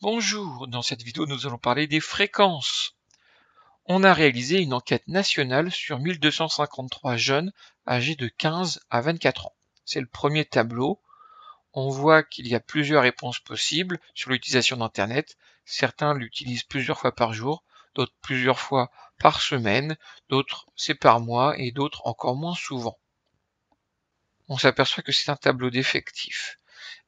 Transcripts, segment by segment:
Bonjour, dans cette vidéo nous allons parler des fréquences. On a réalisé une enquête nationale sur 1253 jeunes âgés de 15 à 24 ans. C'est le premier tableau. On voit qu'il y a plusieurs réponses possibles sur l'utilisation d'Internet. Certains l'utilisent plusieurs fois par jour, d'autres plusieurs fois par semaine, d'autres c'est par mois et d'autres encore moins souvent. On s'aperçoit que c'est un tableau d'effectifs.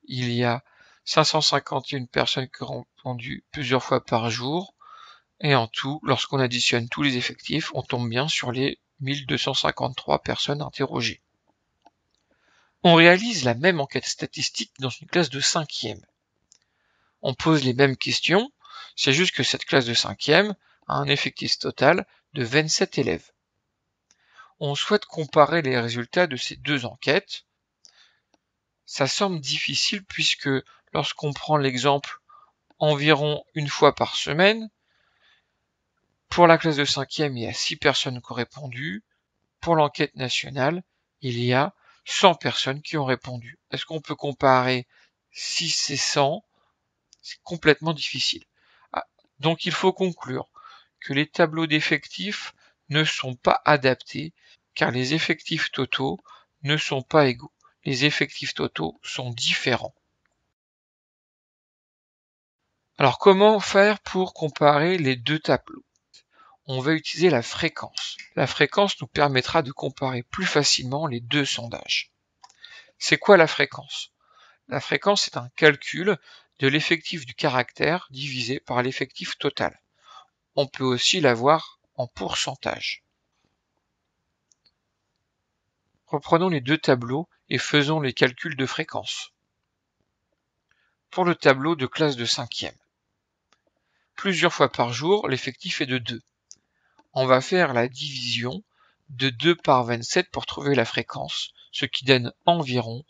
Il y a 551 personnes qui ont répondu plusieurs fois par jour, et en tout, lorsqu'on additionne tous les effectifs, on tombe bien sur les 1253 personnes interrogées. On réalise la même enquête statistique dans une classe de 5e. On pose les mêmes questions, c'est juste que cette classe de 5e a un effectif total de 27 élèves. On souhaite comparer les résultats de ces deux enquêtes. Ça semble difficile puisque lorsqu'on prend l'exemple environ une fois par semaine, pour la classe de 5e, il y a 6 personnes qui ont répondu. Pour l'enquête nationale, il y a 100 personnes qui ont répondu. Est-ce qu'on peut comparer 6 et 100? C'est complètement difficile. Donc il faut conclure que les tableaux d'effectifs ne sont pas adaptés car les effectifs totaux ne sont pas égaux. Les effectifs totaux sont différents. Alors comment faire pour comparer les deux tableaux? On va utiliser la fréquence. La fréquence nous permettra de comparer plus facilement les deux sondages. C'est quoi la fréquence? La fréquence est un calcul de l'effectif du caractère divisé par l'effectif total. On peut aussi l'avoir en pourcentage. Reprenons les deux tableaux et faisons les calculs de fréquence. Pour le tableau de classe de 5e, plusieurs fois par jour, l'effectif est de 2. On va faire la division de 2 par 27 pour trouver la fréquence, ce qui donne environ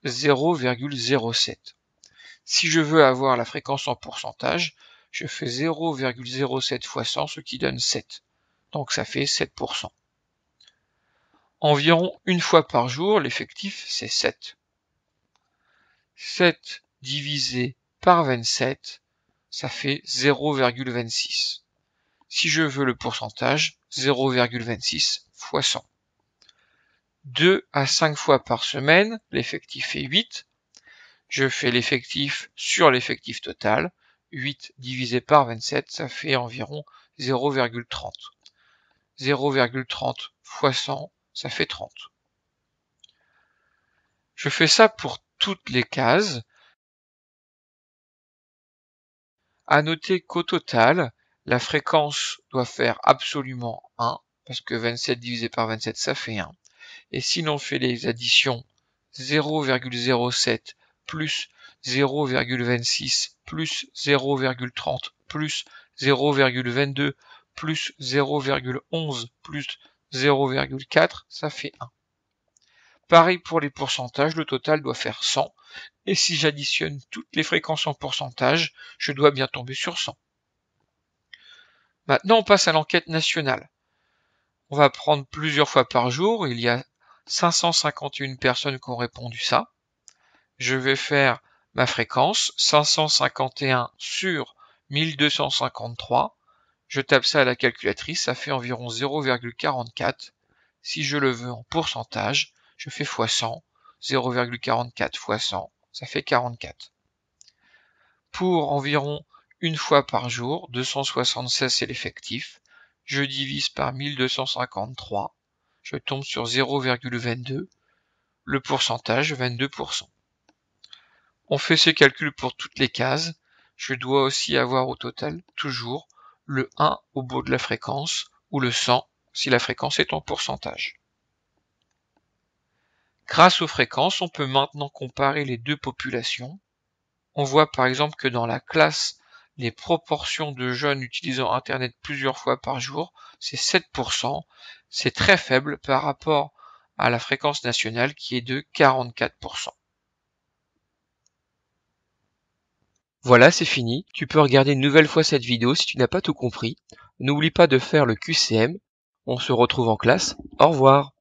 0,07. Si je veux avoir la fréquence en pourcentage, je fais 0,07 fois 100, ce qui donne 7. Donc ça fait 7%. Environ une fois par jour, l'effectif c'est 7. 7 divisé par 27, ça fait 0,26. Si je veux le pourcentage, 0,26 fois 100. 2 à 5 fois par semaine, l'effectif est 8. Je fais l'effectif sur l'effectif total. 8 divisé par 27, ça fait environ 0,30. 0,30 fois 100, ça fait 30. Je fais ça pour toutes les cases. À noter qu'au total, la fréquence doit faire absolument 1, parce que 27 divisé par 27, ça fait 1. Et si l'on fait les additions 0,07 plus 0,26 plus 0,30 plus 0,22 plus 0,11 plus 0,4, ça fait 1. Pareil pour les pourcentages, le total doit faire 100. Et si j'additionne toutes les fréquences en pourcentage, je dois bien tomber sur 100. Maintenant, on passe à l'enquête nationale. On va prendre plusieurs fois par jour. Il y a 551 personnes qui ont répondu ça. Je vais faire ma fréquence, 551 sur 1253. Je tape ça à la calculatrice, ça fait environ 0,44. Si je le veux en pourcentage, je fais x 100. 0,44 fois 100, ça fait 44. Pour environ une fois par jour, 276 c'est l'effectif, je divise par 1253, je tombe sur 0,22, le pourcentage 22%. On fait ce calcul pour toutes les cases, je dois aussi avoir au total toujours le 1 au bout de la fréquence ou le 100 si la fréquence est en pourcentage. Grâce aux fréquences, on peut maintenant comparer les deux populations. On voit par exemple que dans la classe, les proportions de jeunes utilisant Internet plusieurs fois par jour, c'est 7%. C'est très faible par rapport à la fréquence nationale qui est de 44%. Voilà, c'est fini. Tu peux regarder une nouvelle fois cette vidéo si tu n'as pas tout compris. N'oublie pas de faire le QCM. On se retrouve en classe. Au revoir.